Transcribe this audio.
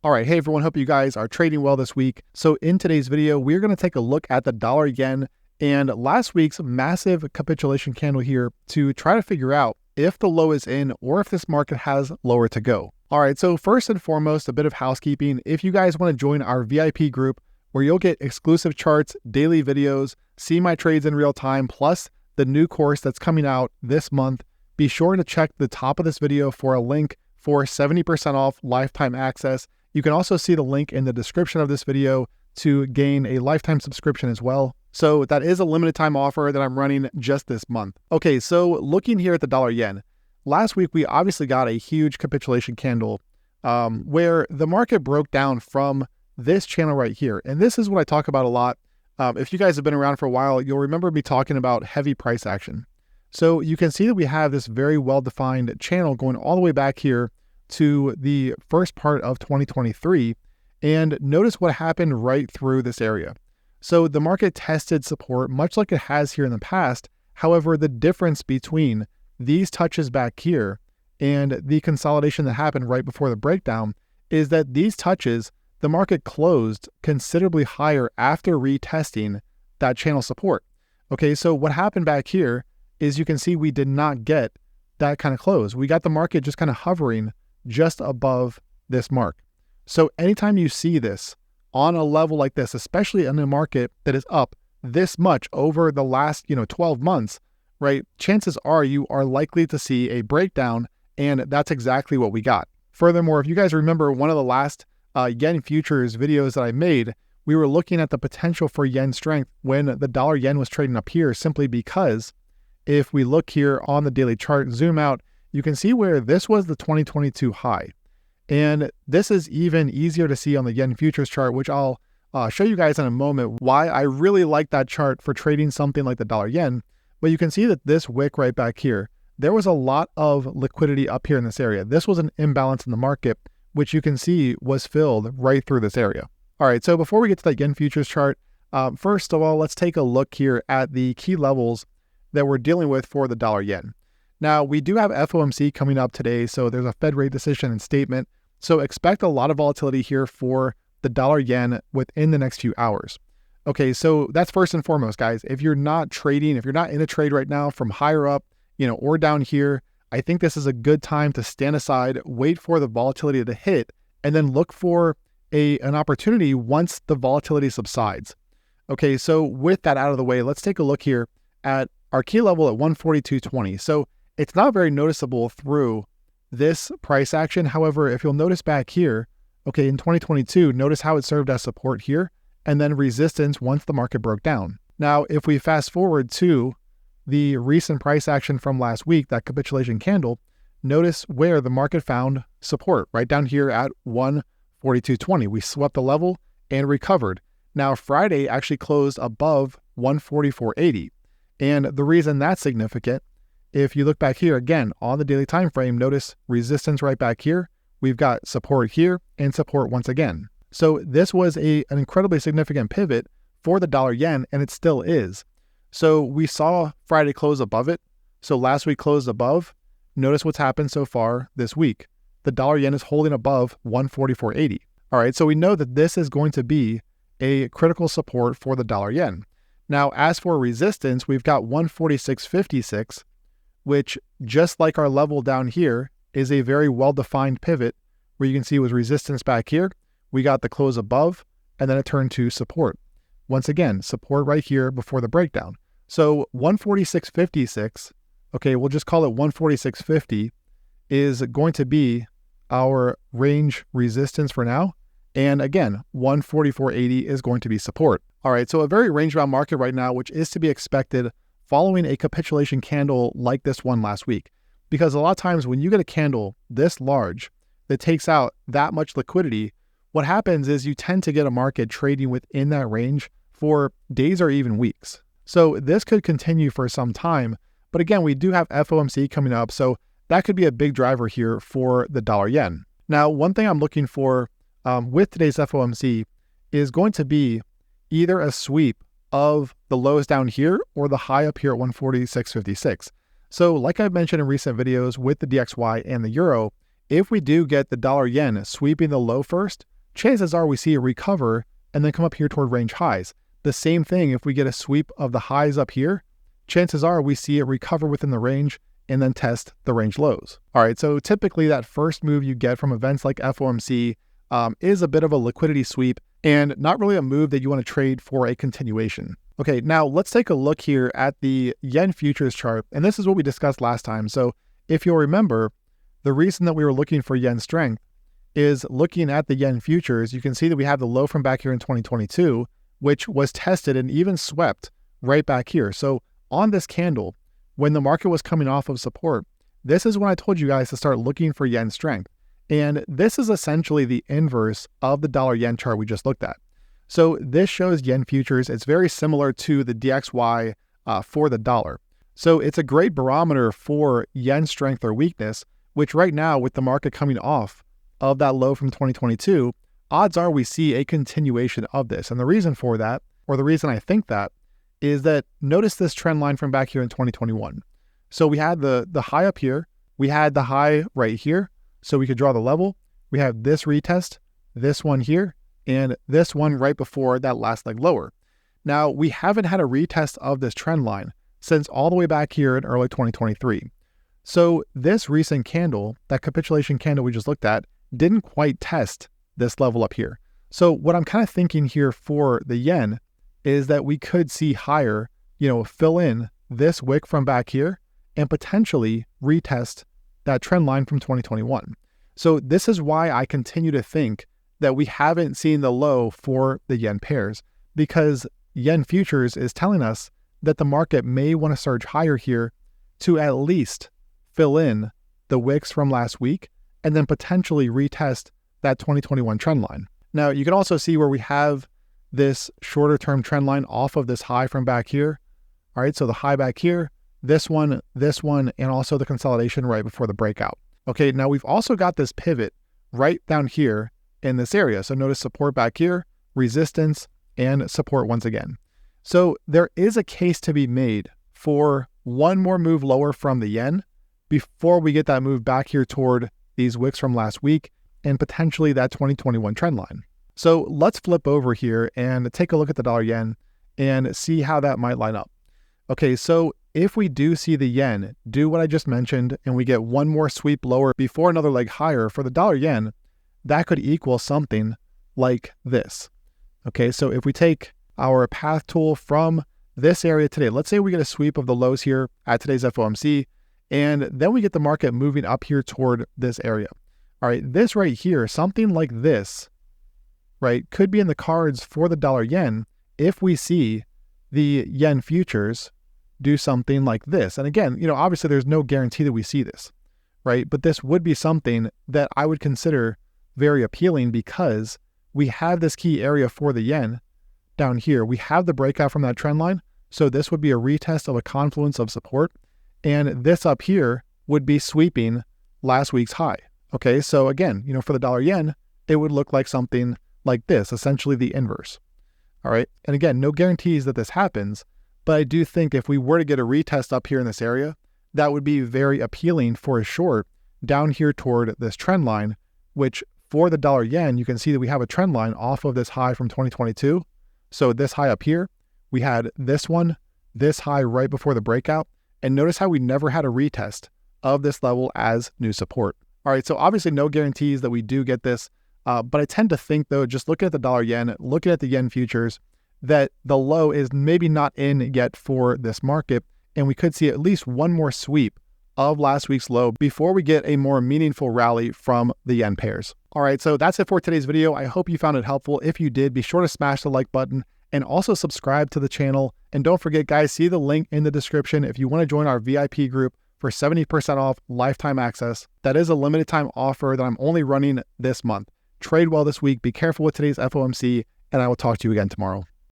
All right, hey everyone, hope you guys are trading well this week. So in today's video, we're going to take a look at the dollar yen and last week's massive capitulation candle here to try to figure out if the low is in or if this market has lower to go. All right, so first and foremost, a bit of housekeeping. If you guys want to join our VIP group where you'll get exclusive charts, daily videos, see my trades in real time, plus the new course that's coming out this month, be sure to check the top of this video for a link for 70% off lifetime access. You can also see the link in the description of this video to gain a lifetime subscription as well. So that is a limited time offer that I'm running just this month. Okay, so looking here at the dollar yen, last week we obviously got a huge capitulation candle where the market broke down from this channel right here. And this is what I talk about a lot. If you guys have been around for a while, you'll remember me talking about heavy price action. So you can see that we have this very well-defined channel going all the way back here to the first part of 2023. And notice what happened right through this area. So the market tested support much like it has here in the past. However, the difference between these touches back here and the consolidation that happened right before the breakdown is that these touches, the market closed considerably higher after retesting that channel support. Okay, so what happened back here is you can see we did not get that kind of close. We got the market just kind of hovering just above this mark. So anytime you see this on a level like this, especially in a market that is up this much over the last 12 months, right? Chances are you are likely to see a breakdown, and that's exactly what we got. Furthermore, if you guys remember one of the last yen futures videos that I made, we were looking at the potential for yen strength when the dollar yen was trading up here, simply because if we look here on the daily chart, zoom out, you can see where this was the 2022 high. And this is even easier to see on the yen futures chart, which I'll show you guys in a moment why I really like that chart for trading something like the dollar yen. But you can see that this wick right back here, there was a lot of liquidity up here in this area. This was an imbalance in the market, which you can see was filled right through this area. All right, so before we get to that yen futures chart, first of all, let's take a look here at the key levels that we're dealing with for the dollar yen. Now, we do have FOMC coming up today, so there's a Fed rate decision and statement. So expect a lot of volatility here for the dollar yen within the next few hours. Okay, so that's first and foremost, guys. If you're not trading, if you're not in a trade right now from higher up, or down here, I think this is a good time to stand aside, wait for the volatility to hit, and then look for an opportunity once the volatility subsides. Okay, so with that out of the way, let's take a look here at our key level at 142.20. So it's not very noticeable through this price action. However, if you'll notice back here, okay, in 2022, notice how it served as support here and then resistance once the market broke down. Now, if we fast forward to the recent price action from last week, that capitulation candle, notice where the market found support right down here at 142.20. We swept the level and recovered. Now, Friday actually closed above 144.80. And the reason that's significant, if you look back here again on the daily time frame, notice resistance right back here. We've got support here and support once again. So this was an incredibly significant pivot for the dollar yen, and it still is. So we saw Friday close above it. So last week closed above. Notice what's happened so far this week. The dollar yen is holding above 144.80. All right, so we know that this is going to be a critical support for the dollar yen. Now, as for resistance, we've got 146.56, which, just like our level down here, is a very well-defined pivot where you can see was resistance back here. We got the close above, and then it turned to support. Once again, support right here before the breakdown. So 146.56, okay, we'll just call it 146.50, is going to be our range resistance for now. And again, 144.80 is going to be support. All right, so a very range-bound market right now, which is to be expected following a capitulation candle like this one last week. Because a lot of times when you get a candle this large that takes out that much liquidity, what happens is you tend to get a market trading within that range for days or even weeks. So this could continue for some time. But again, we do have FOMC coming up, so that could be a big driver here for the dollar yen. Now, one thing I'm looking for with today's FOMC is going to be either a sweep of the lows down here or the high up here at 146.56. So like I've mentioned in recent videos with the DXY and the euro, if we do get the dollar yen sweeping the low first, chances are we see it recover and then come up here toward range highs. The same thing if we get a sweep of the highs up here, chances are we see it recover within the range and then test the range lows. All right, so typically that first move you get from events like FOMC is a bit of a liquidity sweep and not really a move that you want to trade for a continuation. Okay, now let's take a look here at the yen futures chart, and this is what we discussed last time. So if you'll remember, the reason that we were looking for yen strength is looking at the yen futures, you can see that we have the low from back here in 2022, which was tested and even swept right back here. So on this candle, when the market was coming off of support, this is when I told you guys to start looking for yen strength. And this is essentially the inverse of the dollar yen chart we just looked at. So this shows yen futures. It's very similar to the DXY for the dollar. So it's a great barometer for yen strength or weakness, which right now with the market coming off of that low from 2022, odds are we see a continuation of this. And the reason for that, or the reason I think that, is that notice this trend line from back here in 2021. So we had the high up here, we had the high right here, so we could draw the level. We have this retest, this one here, and this one right before that last leg lower. Now, we haven't had a retest of this trend line since all the way back here in early 2023. So this recent candle, that capitulation candle we just looked at, didn't quite test this level up here. So what I'm kind of thinking here for the yen is that we could see higher, fill in this wick from back here and potentially retest that trend line from 2021. So this is why I continue to think that we haven't seen the low for the yen pairs, because yen futures is telling us that the market may want to surge higher here to at least fill in the wicks from last week and then potentially retest that 2021 trend line. Now, you can also see where we have this shorter term trend line off of this high from back here. All right, so the high back here, this one, and also the consolidation right before the breakout. Okay, now we've also got this pivot right down here in this area. So notice support back here, resistance, and support once again. So there is a case to be made for one more move lower from the yen before we get that move back here toward these wicks from last week and potentially that 2021 trend line. So let's flip over here and take a look at the dollar yen and see how that might line up. Okay, so if we do see the yen do what I just mentioned and we get one more sweep lower before another leg higher for the dollar yen, that could equal something like this. Okay, so if we take our path tool from this area today, let's say we get a sweep of the lows here at today's FOMC, and then we get the market moving up here toward this area. All right, this right here, something like this, right, could be in the cards for the dollar yen if we see the yen futures do something like this. And again, obviously there's no guarantee that we see this, right? But this would be something that I would consider very appealing because we have this key area for the yen down here. We have the breakout from that trend line. So this would be a retest of a confluence of support. And this up here would be sweeping last week's high. Okay, so again, for the dollar yen, it would look like something like this, essentially the inverse. All right, and again, no guarantees that this happens, but I do think if we were to get a retest up here in this area, that would be very appealing for a short down here toward this trend line, which for the dollar yen, you can see that we have a trend line off of this high from 2022. So this high up here, we had this one, this high right before the breakout, and notice how we never had a retest of this level as new support. All right, so obviously no guarantees that we do get this, but I tend to think though, just looking at the dollar yen, looking at the yen futures, that the low is maybe not in yet for this market, and we could see at least one more sweep of last week's low before we get a more meaningful rally from the yen pairs. All right, so that's it for today's video. I hope you found it helpful. If you did, be sure to smash the like button and also subscribe to the channel. And don't forget, guys, see the link in the description if you want to join our VIP group for 70% off lifetime access. That is a limited time offer that I'm only running this month. Trade well this week. Be careful with today's FOMC, and I will talk to you again tomorrow.